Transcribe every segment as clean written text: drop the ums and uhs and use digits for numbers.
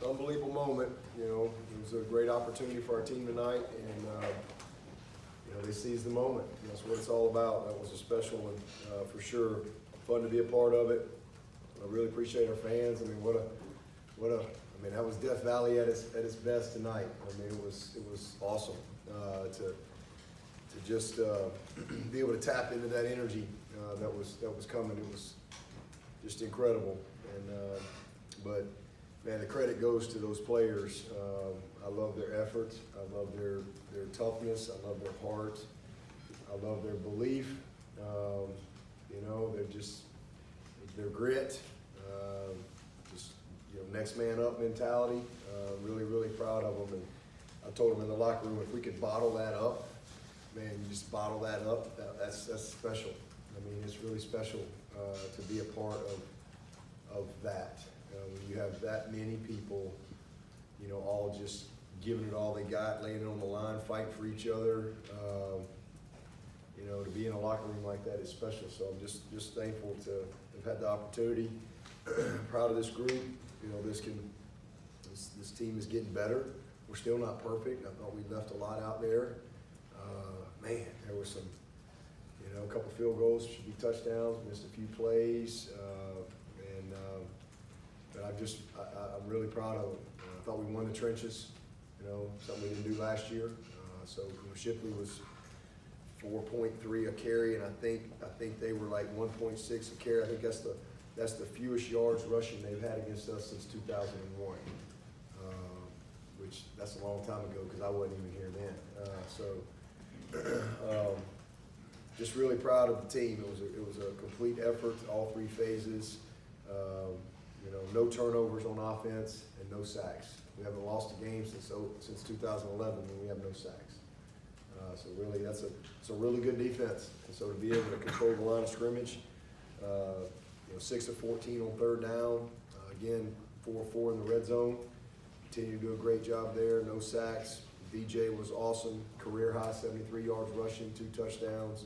unbelievable moment. You know, it was a great opportunity for our team tonight, and you know, they seized the moment. And that's what it's all about. That was a special one for sure. Fun to be a part of it. I really appreciate our fans. I mean, I mean, that was Death Valley at its best tonight. I mean, it was awesome to just be able to tap into that energy that was coming. It was just incredible. And but man, the credit goes to those players. I love their efforts. I love their toughness. I love their heart. I love their belief. You know, their grit. Just, you know, next man up mentality. Really, really proud of them. And I told them in the locker room, if we could bottle that up, man, you just bottle that up. That's special. I mean, it's really special to be a part of that. When you have that many people, you know, all just giving it all they got, laying it on the line, fighting for each other. You know, to be in a locker room like that is special. So I'm just thankful to have had the opportunity. Proud of this group. You know, this team is getting better. We're still not perfect. I thought we left a lot out there. Man, there were some, you know, a couple field goals should be touchdowns. Missed a few plays, but I'm really proud of them. I thought we won the trenches. You know, something we didn't do last year. So you know, Shipley was 4.3 a carry, and I think they were like 1.6 a carry. I think that's the fewest yards rushing they've had against us since 2001, which that's a long time ago because I wasn't even here then. Just really proud of the team. It was a complete effort, all three phases. You know, no turnovers on offense and no sacks. We haven't lost a game since 2011 when we have no sacks. So really, it's a really good defense. And so to be able to control the line of scrimmage, you know, 6 of 14 on third down. Again, 4 of 4 in the red zone. Continue to do a great job there. No sacks. DJ was awesome. Career high 73 yards rushing, 2 touchdowns.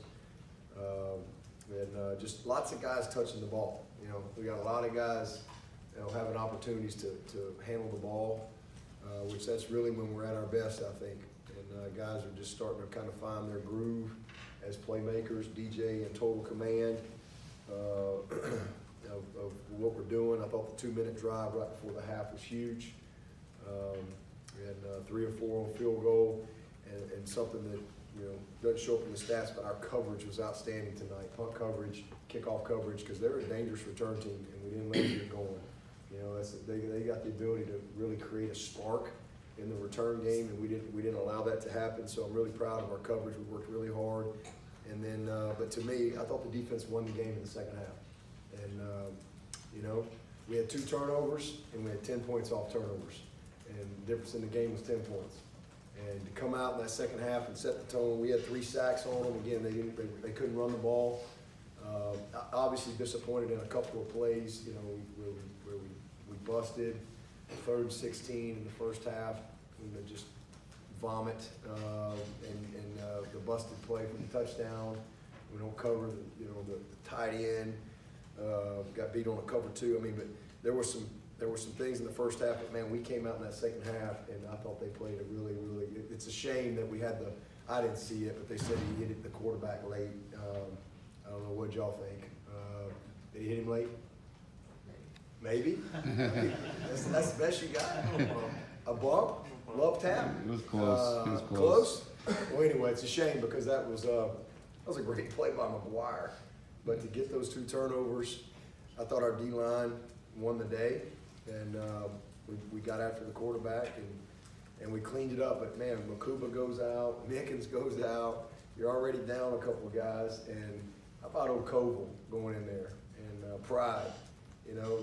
And just lots of guys touching the ball. You know, we got a lot of guys, you know, having opportunities to handle the ball, which that's really when we're at our best, I think. And guys are just starting to kind of find their groove as playmakers. DJ in total command of what we're doing. I thought the 2-minute drive right before the half was huge. And 3 or 4 on field goal, and something that, you know, doesn't show up in the stats, but our coverage was outstanding tonight. Punt coverage, kickoff coverage, because they're a dangerous return team, and we didn't let them get going. You know, they got the ability to really create a spark in the return game, and we didn't allow that to happen. So I'm really proud of our coverage. We worked really hard, and then, but to me, I thought the defense won the game in the second half. And you know, we had 2 turnovers, and we had 10 points off turnovers, and the difference in the game was 10 points. And to come out in that second half and set the tone, we had 3 sacks on them. Again, they couldn't run the ball. Obviously disappointed in a couple of plays, you know, where we busted 3rd and 16 in the first half, and they just vomit, and the busted play for the touchdown. We don't cover the tight end. Got beat on a cover 2. I mean, but there were some things in the first half, but man, we came out in that second half, and I thought they played a really, really. It's a shame that we had I didn't see it, but they said he hit it the quarterback late. I don't know what y'all think. Did he hit him late? Maybe. That's the best you got. A bump, love tap. It was close. It was close. Well, anyway, it's a shame because that was a great play by McGuire, but to get those 2 turnovers, I thought our D-line won the day, and we got after the quarterback, and we cleaned it up. But man, Makuba goes out, Mickens goes out. You're already down a couple of guys, and how about old Koval going in there, and Pride, you know.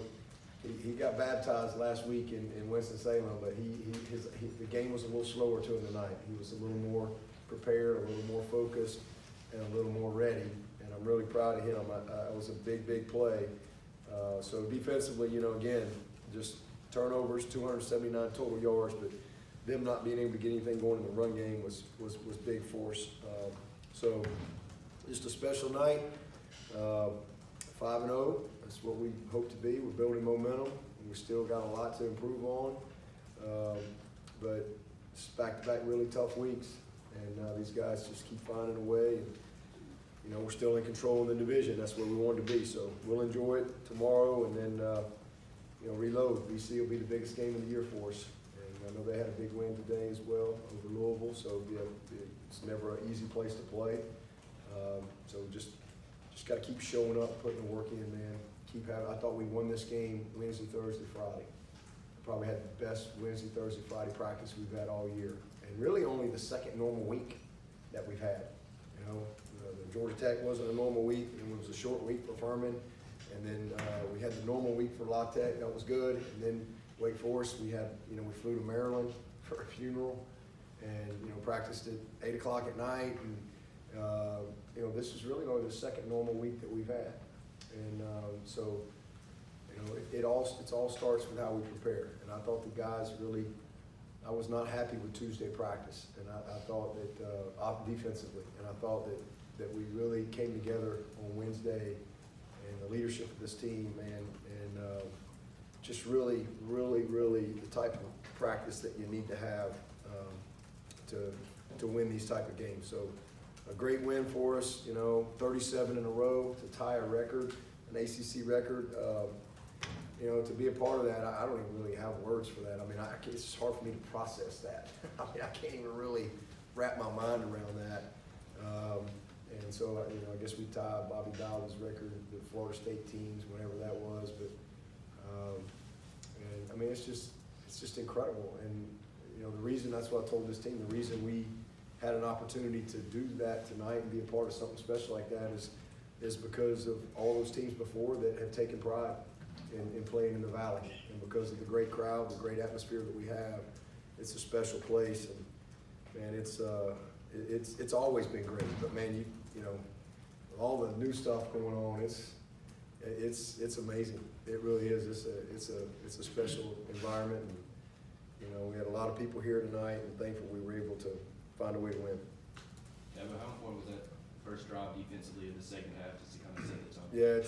He got baptized last week in Winston-Salem, but the game was a little slower to him tonight. He was a little more prepared, a little more focused, and a little more ready. And I'm really proud of him. It was a big, big play. So defensively, you know, again, just turnovers, 279 total yards, but them not being able to get anything going in the run game was big for us. So just a special night. 5-0. That's what we hope to be. We're building momentum, and we still got a lot to improve on. But it's back-to-back really tough weeks, and these guys just keep finding a way. And, you know, we're still in control in the division. That's where we wanted to be. So we'll enjoy it tomorrow, and then you know, reload. VC will be the biggest game of the year for us. And I know they had a big win today as well over Louisville, so it's never an easy place to play. So just got to keep showing up, putting the work in, man. I thought we won this game Wednesday, Thursday, Friday. Probably had the best Wednesday, Thursday, Friday practice we've had all year, and really only the second normal week that we've had. You know, the Georgia Tech wasn't a normal week; it was a short week for Furman, and then we had the normal week for La Tech. That was good, and then Wake Forest. We flew to Maryland for a funeral, and practiced at 8 o'clock at night, and this is really only the second normal week that we've had, and so. It all starts with how we prepare, and I thought the guys really. I was not happy with Tuesday practice, and I thought that defensively, and I thought that we really came together on Wednesday, and the leadership of this team, man, and just really the type of practice that you need to have to win these type of games. So a great win for us, 37 in a row to tie a record, an ACC record. To be a part of that, I don't even really have words for that. I mean, it's just hard for me to process that. I mean, I can't even really wrap my mind around that. And so, I guess we tied Bobby Dabo's record, the Florida State teams, whenever that was. But, and I mean, it's just incredible. And, the reason, that's what I told this team, the reason we had an opportunity to do that tonight and be a part of something special like that is because of all those teams before that have taken pride in playing in the Valley, and because of the great crowd, the great atmosphere that we have, it's a special place, and man, it's always been great. But man, all the new stuff going on, it's amazing. It really is. It's a special environment, and we had a lot of people here tonight, and thankful we were able to find a way to win. Yeah, but how important was that first drive defensively in the second half just to kind of set the tone? Yeah,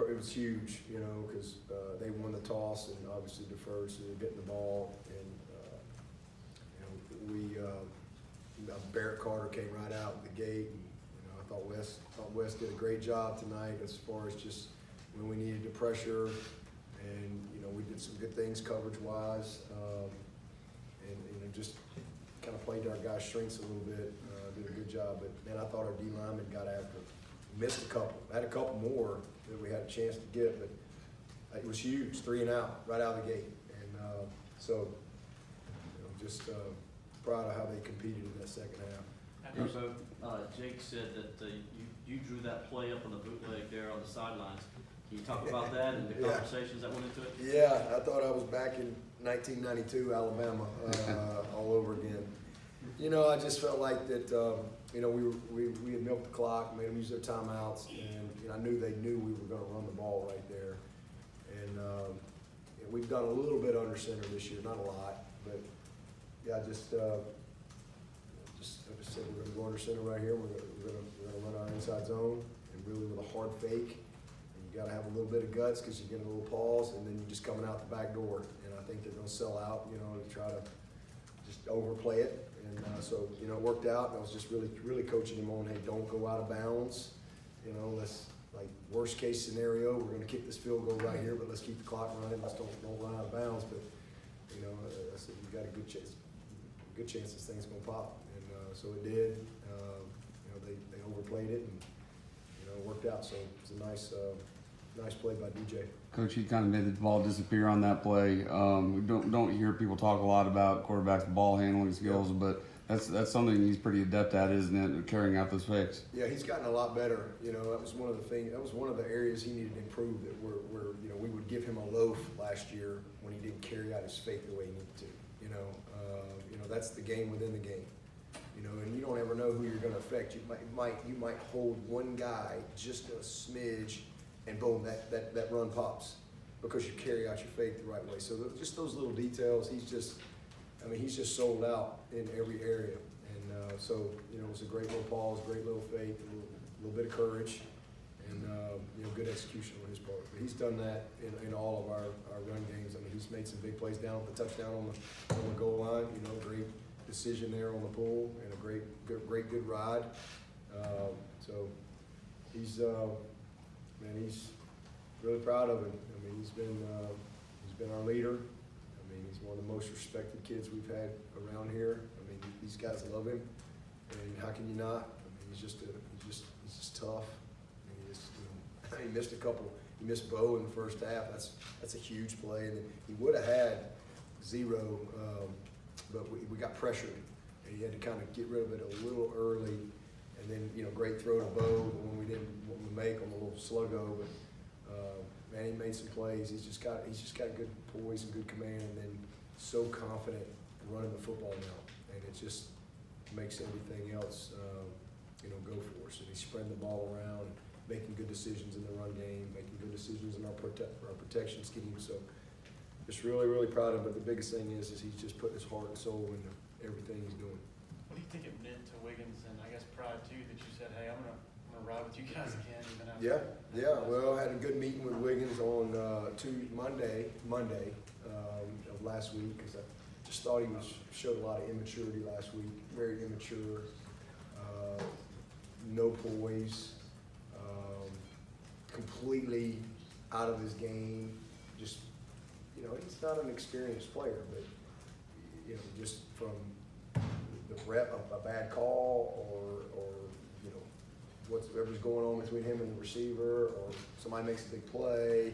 it was huge, because they won the toss and obviously deferred, so they're getting the ball. And Barrett Carter came right out the gate, and I thought Wes did a great job tonight as far as just when we needed to pressure, and we did some good things coverage-wise, and just kind of played to our guys' strengths a little bit. Did a good job, but man, I thought our D lineman got after it. Missed a couple. Had a couple more that we had a chance to get, but it was huge. 3 and out right out of the gate, and so just proud of how they competed in that second half. So Jake said that you drew that play up on the bootleg there on the sidelines. Can you talk about that and the conversations that went into it? Yeah, I thought I was back in 1992 Alabama all over again. I just felt like that, we had milked the clock, made them use their timeouts, and I knew they knew we were going to run the ball right there. And we've done a little bit under center this year, not a lot, but yeah, I just said we're going to go under center right here. We're going to run our inside zone, and really with a hard fake. And you got to have a little bit of guts because you get a little pause, and then you're just coming out the back door. And I think they're going to sell out, to try to just overplay it. And so, it worked out, and I was just really coaching him on, hey, don't go out of bounds. Let's, like, worst case scenario, we're going to kick this field goal right here, but let's keep the clock running. Let's don't run out of bounds. But, I said, you got a good chance this thing's going to pop. And so it did. They overplayed it, and, it worked out. So it was a nice play by DJ. Coach, he kind of made the ball disappear on that play. We don't hear people talk a lot about quarterbacks' ball handling skills, but that's something he's pretty adept at, isn't it? Carrying out those fakes. Yeah, he's gotten a lot better. That was one of the things. That was one of the areas he needed to improve. That where we would give him a loaf last year when he didn't carry out his fake the way he needed to. That's the game within the game. And you don't ever know who you're going to affect. You might hold one guy just a smidge, and boom, that run pops because you carry out your fake the right way. So just those little details, he's just sold out in every area. And so, it was a great little pause, great little fake, a little bit of courage. and you know, good execution on his part. But he's done that in all of our run games. I mean, he's made some big plays down at the touchdown on the goal line. You know, great decision there on the pull and a great good ride. So he's he's really proud of him. I mean, he's been our leader. I mean, he's one of the most respected kids we've had around here. I mean, these guys love him, and how can you not? I mean, he's just tough. I mean, he missed a couple. He missed Bo in the first half. That's a huge play, and he would have had 0, but we got pressured, and he had to kind of get rid of it a little early. And then, you know, great throw to Bo, the one we didn't want to make on the little sluggo, but man, he made some plays. He's just got good poise and good command, and then so confident running the football now, and it just makes everything else, you know, go for us. And he's spreading the ball around, making good decisions in the run game, making good decisions in our protection scheme. So just really proud of him. But the biggest thing is he's just putting his heart and soul into everything he's doing. What do you think it meant to Wiggins, and I guess pride too, that you said, hey, I'm gonna ride with you guys again, even after? Yeah. Well, I had a good meeting with Wiggins on Monday of last week, because I just thought he showed a lot of immaturity last week. Very immature, no poise, completely out of his game. Just, you know, he's not an experienced player, but you know, just from the rep, a bad call, or you know, whatever's going on between him and the receiver, or somebody makes a big play,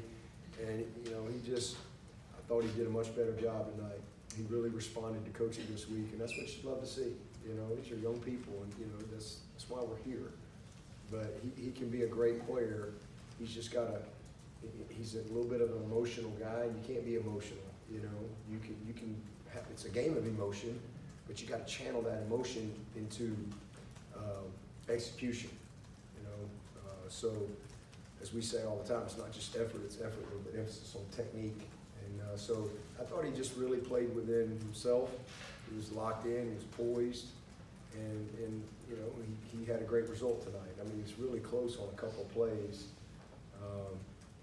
and you know, I thought he did a much better job tonight. He really responded to coaching this week, and that's what you'd love to see. You know, these are young people, and you know, that's why we're here. But he can be a great player. He's just he's a little bit of an emotional guy, and you can't be emotional. You know, you can have, it's a game of emotion, but you got to channel that emotion into execution. You know, so as we say all the time, it's not just effort; it's effort with an emphasis on technique. And so I thought he just really played within himself. He was locked in. He was poised, and you know, he had a great result tonight. I mean, he's really close on a couple of plays.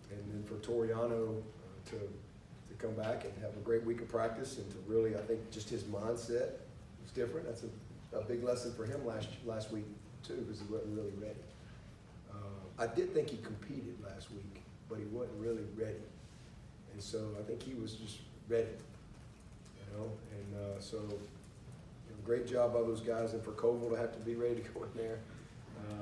And then for Toriano to come back and have a great week of practice, and to really, I think, just his mindset was different. That's a big lesson for him last week too, because he wasn't really ready. I did think he competed last week, but he wasn't really ready. And so I think he was just ready, you know. And so, you know, great job by those guys, and for Koval to have to be ready to go in there. You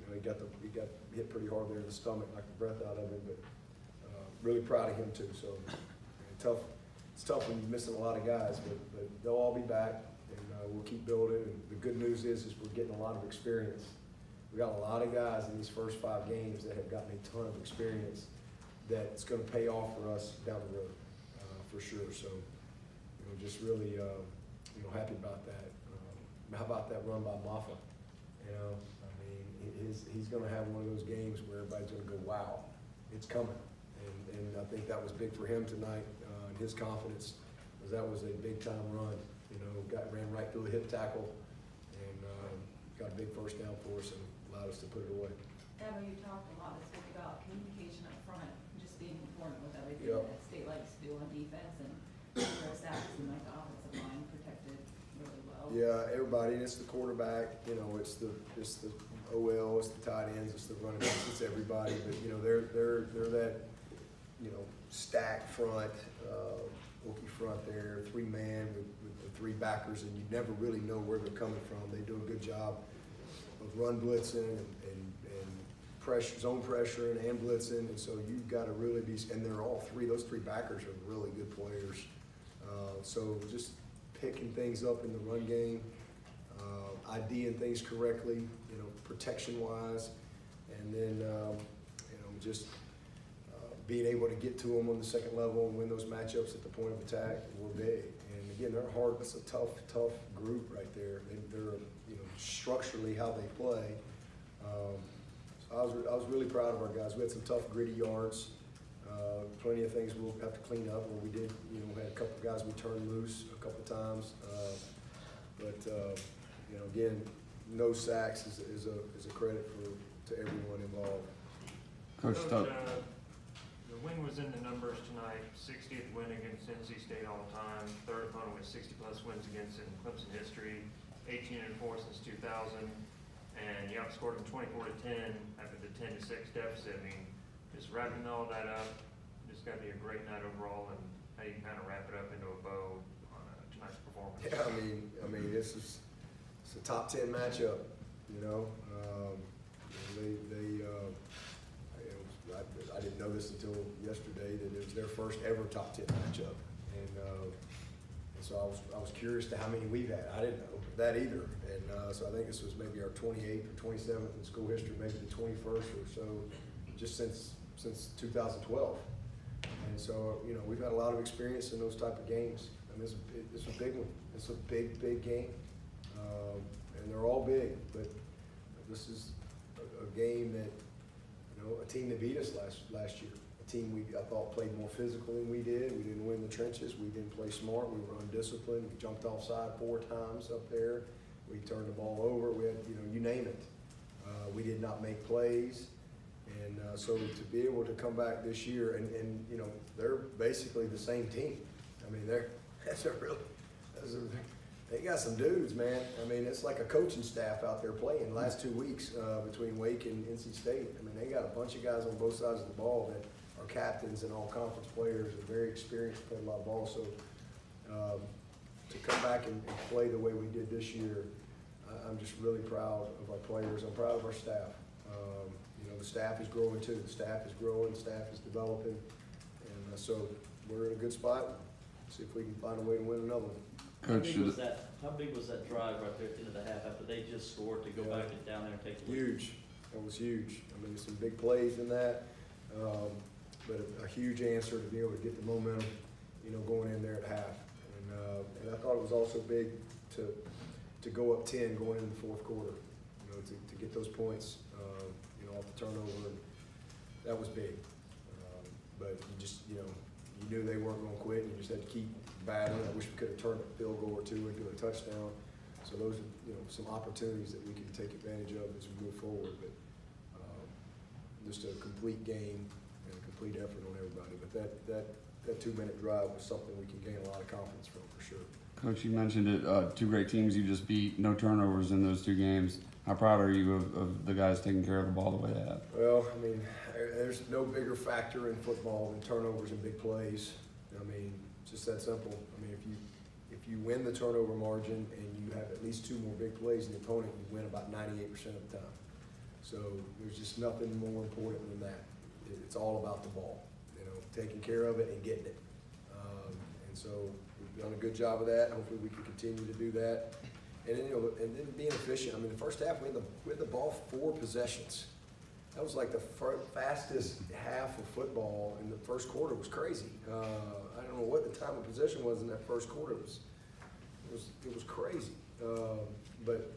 know, he got hit pretty hard there in the stomach, knocked the breath out of him. But really proud of him too. So it's tough when you're missing a lot of guys, but they'll all be back, and we'll keep building. And the good news is we're getting a lot of experience. We got a lot of guys in these first 5 games that have gotten a ton of experience that's going to pay off for us down the road, for sure. So, you know, just really, you know, happy about that. How about that run by Maffa? You know, I mean, he's going to have one of those games where everybody's going to go, wow, it's coming. And I think that was big for him tonight, and his confidence, because that was a big-time run. You know, ran right through a hip tackle, and got a big first down for us and allowed us to put it away. Dabo, you talked a lot this week about communication up front just being important with everything Yep. that State likes to do on defense, and the sacks and like the offensive line protected really well. Yeah, everybody, and it's the quarterback, you know, it's the OL, it's the tight ends, it's the running backs, it's everybody. But you know, they're that, you know, stacked front, Okie front there, 3-man with the 3 backers, and you never really know where they're coming from. They do a good job of run blitzing and pressure, zone pressure and blitzing, and so you've got to really be. And they're all 3; those 3 backers are really good players. So just picking things up in the run game, IDing things correctly, you know, protection-wise, and then you know, just being able to get to them on the second level and win those matchups at the point of attack were big. And again, they're hard. It's a tough group right there. They're, you know, structurally how they play. So I was really proud of our guys. We had some tough, gritty yards. Plenty of things we'll have to clean up. Where we did, you know, we had a couple of guys we turned loose a couple of times. But you know, again, no sacks is a credit to everyone involved. Coach Tuck. The win was in the numbers tonight, 60th win against NC State all time, third opponent with 60-plus wins against in Clemson history, 18-4 since 2000, and you outscored them 24-10 after the 10-6 deficit. I mean, just wrapping all that up, just got to be a great night overall, and how you kind of wrap it up into a bow on tonight's performance. Yeah, I mean, it's a top 10 matchup. You know, I didn't know this until yesterday that it was their first ever top 10 matchup, and so I was curious to how many we've had. I didn't know that either, and so I think this was maybe our 28th or 27th in school history, maybe the 21st or so, just since 2012. And so, you know, we've had a lot of experience in those type of games. I mean, it's a big one. It's a big game, and they're all big. But this is a game that, you know, a team that beat us last year. A team I thought played more physical than we did. We didn't win the trenches. We didn't play smart. We were undisciplined. We jumped offside 4 times up there. We turned the ball over. We had, you know, you name it. We did not make plays. And so to be able to come back this year, and you know, they're basically the same team. I mean, they got some dudes, man. I mean, it's like a coaching staff out there playing last 2 weeks between Wake and NC State. I mean, they got a bunch of guys on both sides of the ball that are captains and all conference players and very experienced, played a lot of ball. So to come back and play the way we did this year, I'm just really proud of our players. I'm proud of our staff. You know, the staff is growing too. The staff is growing, the staff is developing. And so we're in a good spot. See if we can find a way to win another one. How big was that drive right there at the end of the half after they just scored to go back and down there and take the lead? Huge. That was huge. I mean, some big plays in that, but a huge answer to be able to get the momentum, you know, going in there at half. And I thought it was also big to go up 10 going into the fourth quarter, you know, to get those points, you know, off the turnover. And that was big. But you just, you know, you knew they weren't going to quit, and you just had to keep battling. I wish we could have turned a field goal or 2 into a touchdown. So those are, you know, some opportunities that we can take advantage of as we move forward. But just a complete game and a complete effort on everybody. But that 2-minute drive was something we can gain a lot of confidence from for sure. Coach, you mentioned it. 2 great teams you just beat. No turnovers in those 2 games. How proud are you of the guys taking care of the ball the way they have? Well, I mean, there's no bigger factor in football than turnovers and big plays. I mean, it's just that simple. I mean, if you win the turnover margin and you have at least 2 more big plays than the opponent, you win about 98% of the time. So there's just nothing more important than that. It's all about the ball, you know, taking care of it and getting it. And so we've done a good job of that. Hopefully we can continue to do that. And then, you know, and then being efficient. I mean, the first half we had the ball 4 possessions. That was like the fastest half of football in the first quarter. It was crazy. I don't know what the time of possession was in that first quarter. It was crazy. But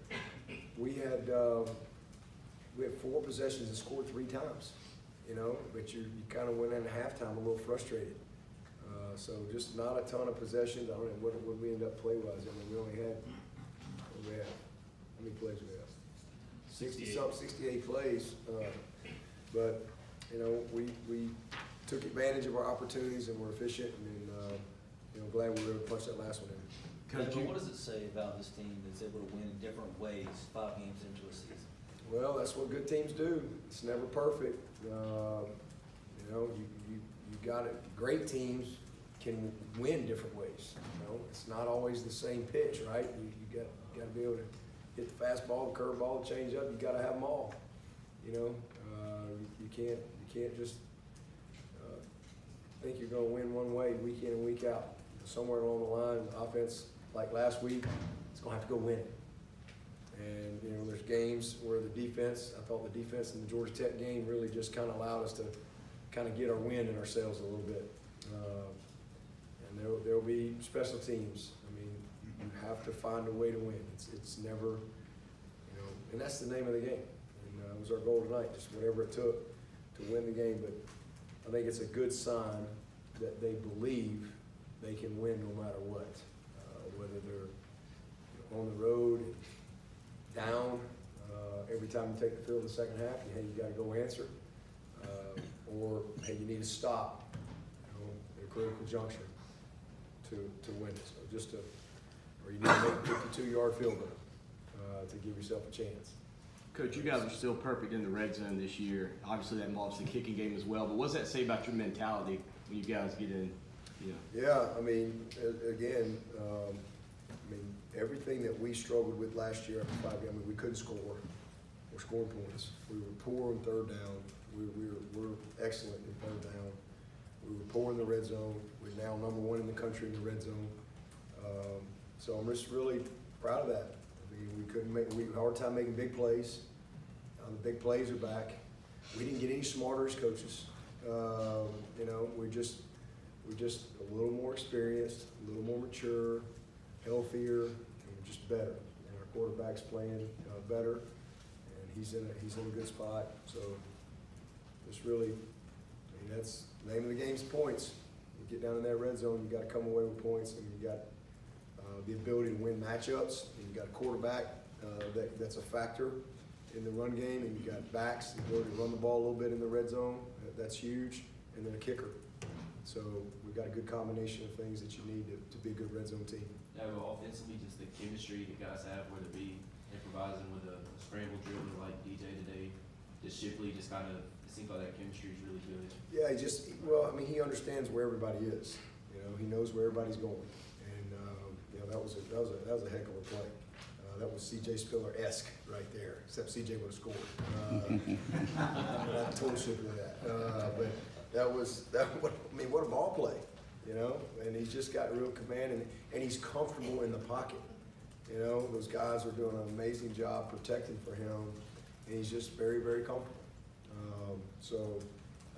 we had 4 possessions and scored 3 times. You know, but you kind of went into halftime a little frustrated. So just not a ton of possessions. I don't know what we ended up play-wise. I mean, we only had, how many plays we have? 68 plays. But, you know, we took advantage of our opportunities and were efficient, and you know, glad we were able to punch that last one in. Coach, what does it say about this team that's able to win in different ways 5 games into a season? Well, that's what good teams do. It's never perfect. You know, you got it. Great teams can win different ways. You know, it's not always the same pitch, right? You got to be able to hit the fastball, the curveball, the changeup. You got to have them all. You know, you can't just think you're going to win one way week in and week out. Somewhere along the line, the offense, like last week, it's going to have to go win it. And, you know, there's games where the defense, I thought the defense in the Georgia Tech game really just kind of allowed us to kind of get our wind in ourselves a little bit. And there'll be special teams. I mean, you have to find a way to win. It's never, you know, and that's the name of the game. And it was our goal tonight, just whatever it took to win the game. But I think it's a good sign that they believe they can win no matter what, whether they're on the road, down every every time you take the field in the second half, hey, you gotta go answer. Or, hey, you need to stop, you know, at a critical juncture to win it. So or you need to make a 52-yard field goal to give yourself a chance. Coach, you guys are still perfect in the red zone this year. Obviously, that involves the kicking game as well. But what does that say about your mentality when you guys get in? You know? Yeah, I mean, again, everything that we struggled with last year after 5 games, we couldn't score. We're scoring points. We were poor on third down. We're excellent in third down. We were poor in the red zone. We're now #1 in the country in the red zone. So I'm just really proud of that. I mean, we had a hard time making big plays. The big plays are back. We didn't get any smarter as coaches. You know, we're just a little more experienced, a little more mature, healthier, and we're just better. And our quarterback's playing better, and he's in a good spot. So just really, I mean, that's the name of the game's points. You get down in that red zone, you got to come away with points, and you got the ability to win matchups. And you got a quarterback that's a factor in the run game, and you got backs, the ability to run the ball a little bit in the red zone. That's huge, and then a kicker. So we've got a good combination of things that you need to be a good red zone team. Dabo, offensively, just the chemistry the guys have, whether it be improvising with a scramble drill like DJ today, just Shipley, just kind of, it seems like that chemistry is really good. Yeah, he understands where everybody is. You know, he knows where everybody's going, and you know, that was a heck of a play. That was C.J. Spiller-esque right there, except C.J. would have scored. I told Shipley that, but what a ball play, you know. And he's just got real command, and he's comfortable in the pocket. You know, those guys are doing an amazing job protecting for him, and he's just very, very comfortable. So,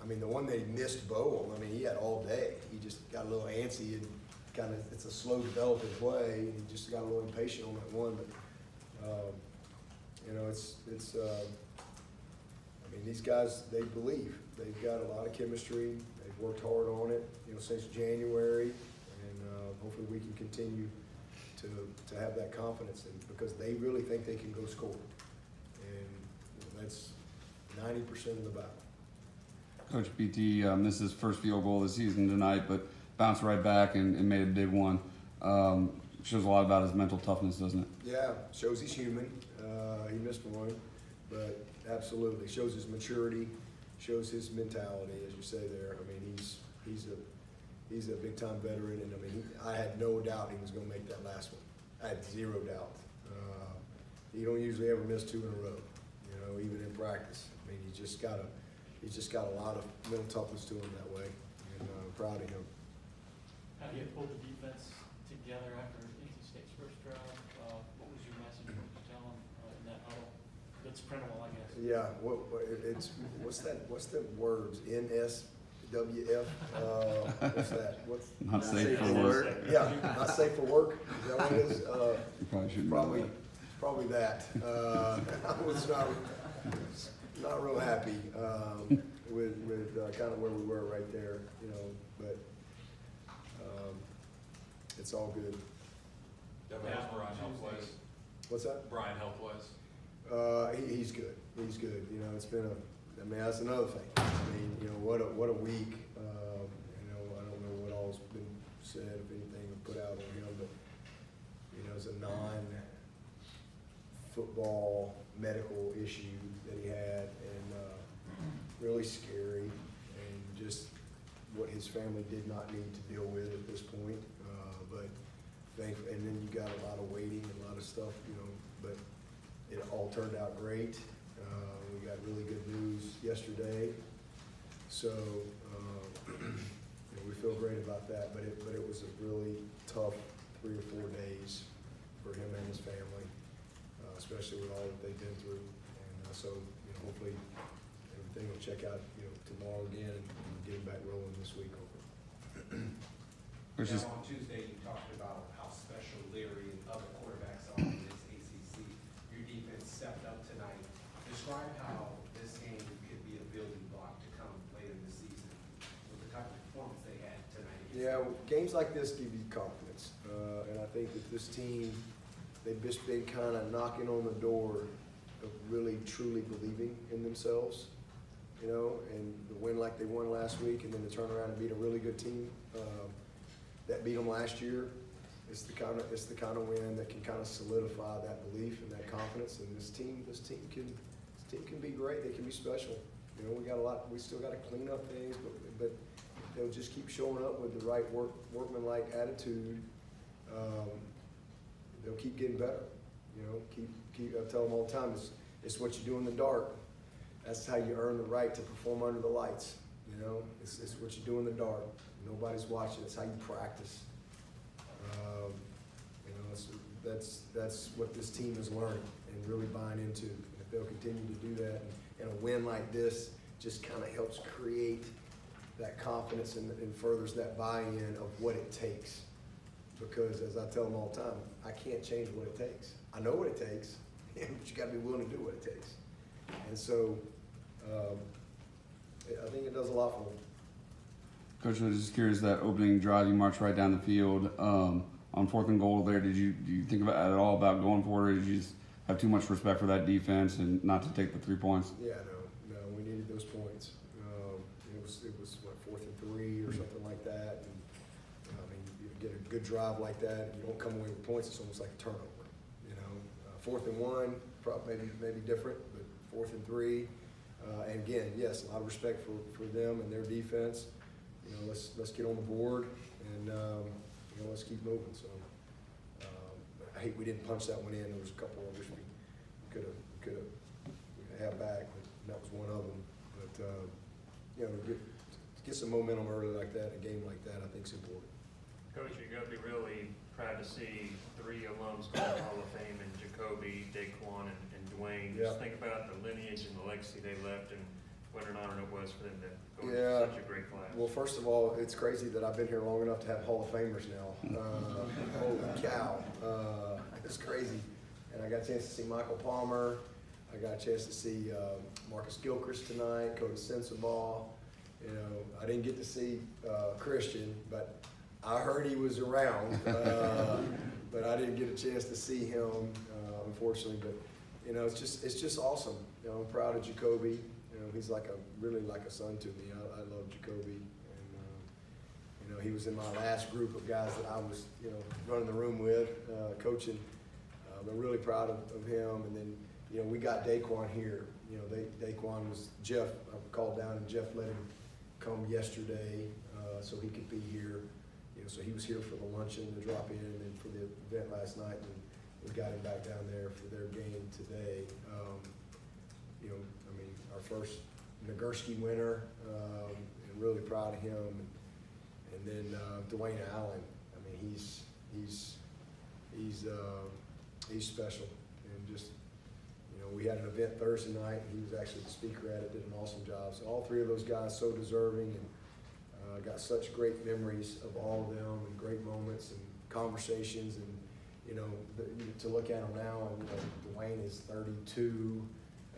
I mean, the one that he missed Bo, I mean, he had all day. He just got a little antsy and kind of, it's a slow developing play, and he just got a little impatient on that one. But you know, I mean, these guys, they believe. They've got a lot of chemistry. They've worked hard on it, you know, since January, and hopefully we can continue to have that confidence, because they really think they can go score, and you know, that's 90% of the battle. Coach BT missed his first field goal of the season tonight, but bounced right back and made a big one. Shows a lot about his mental toughness, doesn't it? Yeah, shows he's human. He missed one, but absolutely shows his maturity, shows his mentality, as you say there. I mean, he's a big time veteran, and I mean, I had no doubt he was going to make that last one. I had zero doubt. He don't usually ever miss 2 in a row, you know, even in practice. I mean, he's just got a lot of mental toughness to him that way, and I'm proud of him. How do you pull the defense together after NC State's first drive? What was your message? What did you tell them in that huddle? It's printable, I guess. Yeah, what's the words? NSWF? What's that? Not safe for work. Yeah, not safe for work. Is that what it is? You probably shouldn't know that. Probably that. I was not real happy with kind of where we were right there, you know, but it's all good. How's Brian health-wise? What's that? Brian health-wise? He's good. He's good. You know, it's been I mean, that's another thing. I mean, you know, what a week. You know, I don't know what all's been said, if anything put out on him, but you know, it's a non-football medical issue that he had, and really scary, and just what his family did not need to deal with at this point. And then you got a lot of waiting and a lot of stuff, you know, but it all turned out great. We got really good news yesterday, so you know, we feel great about that. But it was a really tough 3 or 4 days for him and his family, especially with all that they've been through. And so you know, hopefully everything will check out, you know, tomorrow again, and get him back rolling this week. Now, on Tuesday, you talked about how special Leary and other quarterbacks are in this ACC. Your defense stepped up tonight. Describe how this game could be a building block to come later this season with the type of performance they had tonight. Yeah, games like this give you confidence, and I think that this team, they've just been kind of knocking on the door of really truly believing in themselves, you know, and the win like they won last week, and then to turn around and beat a really good team that beat them last year. It's the kind of win that can kind of solidify that belief and that confidence. And this team can be great. They can be special. You know, we still got to clean up things, but they'll just keep showing up with the right workmanlike attitude. They'll keep getting better. You know, I tell them all the time, it's what you do in the dark. That's how you earn the right to perform under the lights. You know, it's what you do in the dark. Nobody's watching. It's how you practice. You know, that's what this team is learning and really buying into. And if they'll continue to do that, and a win like this just kind of helps create that confidence and furthers that buy-in of what it takes. Because as I tell them all the time, I can't change what it takes. I know what it takes, but you got to be willing to do what it takes. And so I think it does a lot for them. Coach, I was just curious, that opening drive, you marched right down the field. On 4th and goal there, do you think about at all about going for it, or did you just have too much respect for that defense and not to take the 3 points? Yeah, no, we needed those points. It was what, 4th and 3 or something like that. And, I mean, you get a good drive like that, and you don't come away with points. It's almost like a turnover. You know, 4th and 1, probably maybe different, but 4th and 3. And again, yes, a lot of respect for them and their defense. You know, let's get on the board and you know, let's keep moving. So I hate we didn't punch that one in. There was a couple of which we could have had back, but that was one of them. But you know, to get some momentum early like that, in a game like that, I think is important. Coach, you're going to be really proud to see 3 alums go to the Hall of Fame in Jacoby, Daquan, and Dwayne. Yeah. Just think about the lineage and the legacy they left, and what an honor it was for them to go Yeah. into such a great class. Well, first of all, it's crazy that I've been here long enough to have Hall of Famers now. Holy cow. It's crazy. And I got a chance to see Michael Palmer. I got a chance to see Marcus Gilchrist tonight, Cody Sensabaugh. You know, I didn't get to see Christian, but I heard he was around. But I didn't get a chance to see him, unfortunately. But, you know, it's just awesome. You know, I'm proud of Jacoby. You know, he's really like a son to me. I love Jacoby, and you know, he was in my last group of guys that I was, you know, running the room with, coaching. I'm really proud of him. And then, you know, we got Daquan here. You know, Daquan was Jeff. I called down and Jeff let him come yesterday so he could be here. You know, so he was here for the luncheon to drop in, and then for the event last night, and we got him back down there for their game today. You know, I mean, our first Nagurski winner, and really proud of him. And then Dwayne Allen. I mean, he's special, and just, you know, we had an event Thursday night. And he was actually the speaker at it. Did an awesome job. So all 3 of those guys so deserving, and got such great memories of all of them, and great moments and conversations, and you know, to look at them now, and you know, Dwayne is 32.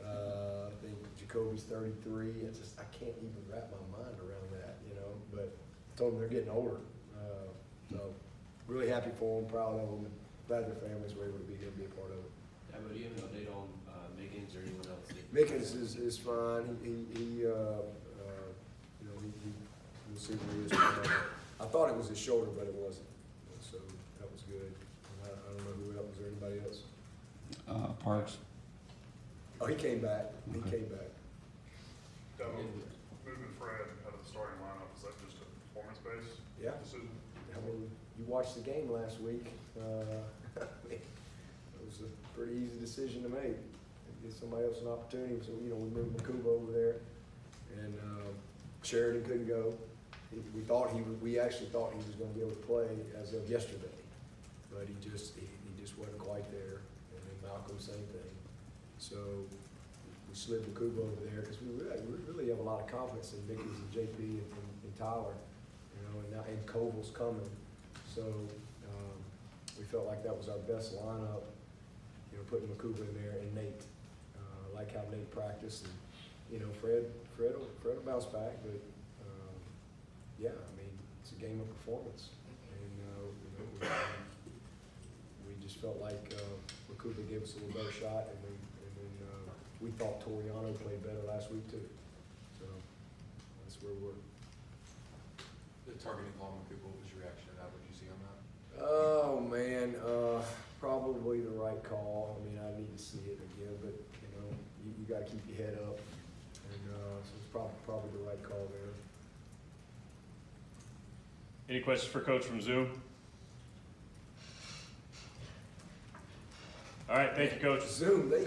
I think Jacoby's 33. I can't even wrap my mind around that, you know. But I told them they're getting older. So really happy for them, proud of them, and glad their families were able to be here and be a part of it. Dabo, do you have an update on Mickens or anyone else? Mickens is fine. He you know, we'll see where he is. I thought it was his shoulder, but it wasn't. So that was good. I don't know who else. Was there anybody else? Parks. Oh, he came back. He Okay. came back. Dabo, moving Fred out of the starting lineup, is that just a performance-based Yeah. decision? I mean, you watched the game last week. It was a pretty easy decision to make. Give somebody else an opportunity. So, you know, we moved Makuba over there, and Sheridan couldn't go. We actually thought he was going to be able to play as of yesterday, but he just wasn't quite there. And then Malcolm, same thing. So we slid Makuba over there because we really have a lot of confidence in Mickey's and JP and Tyler, you know, and Koval's coming. So we felt like that was our best lineup, you know, putting Makuba in there and Nate. Like how Nate practiced, and you know, Fred will bounce back, but yeah, I mean, it's a game of performance, and you know, we just felt like Makuba gave us a little better shot, and then we thought Toriano played better last week too. So that's where we're. The targeting Lawman Cooper, what was your reaction to that? What did you see on that? Oh, man, probably the right call. I mean, I need to see it again, but, you know, you gotta keep your head up. And, so it's probably the right call there. Any questions for Coach from Zoom? All right, thank you, Coach. Zoom, they